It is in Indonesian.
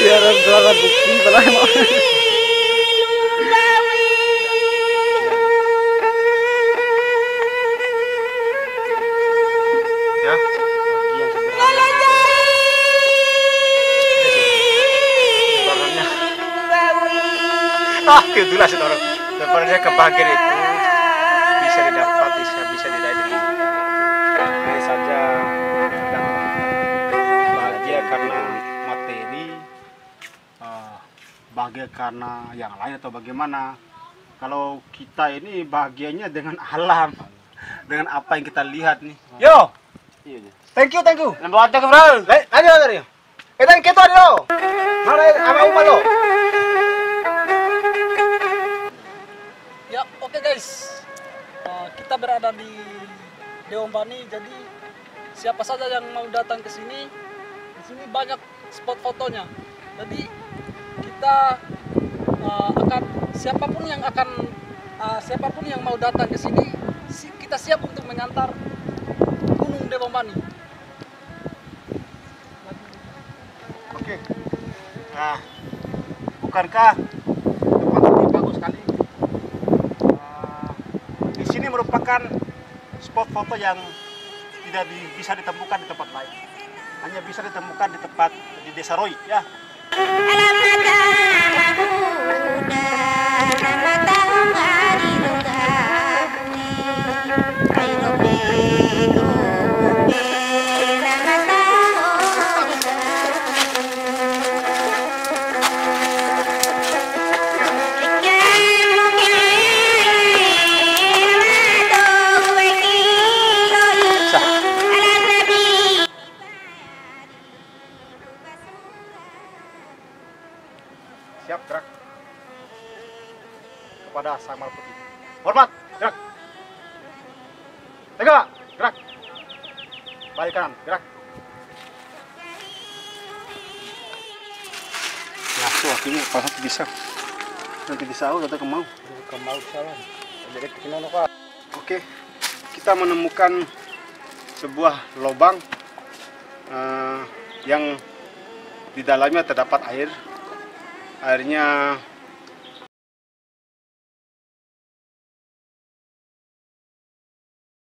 Biaran pelanggan bukti pelanggan mau. Ya. Itulah saudara. Sebenarnya kebahagiaan itu bisa didapat, bisa diraih dengan baik saja. Dan bahagia karena materi, bahagia karena yang lain atau bagaimana. Kalau kita ini bahagianya dengan alam, dengan apa yang kita lihat nih. Yo, thank you. Lembaga ke bro. Lanjut tadi. Kita kita dulu. Mana sama umpan lo? Ya, oke guys. Kita berada di Deombani, jadi siapa saja yang mau datang ke sini, di sini banyak spot fotonya. Jadi kita akan siapapun yang mau datang ke sini, kita siap untuk mengantar Gunung Deombani. Oke. Nah, bukankah tempat ini bagus sekali? Di sini merupakan spot foto yang tidak bisa ditemukan di tempat lain. Hanya bisa ditemukan di Desa Roy, ya. Siap, gerak. Kepada Sang Merah Putih. Hormat, gerak. Tegak, gerak. Balik kanan, gerak. Masuk akhirnya kalau nanti bisa atau kemau. Kemau salam. Jadi kena Pak. Oke, kita menemukan sebuah lubang yang di dalamnya terdapat air. Airnya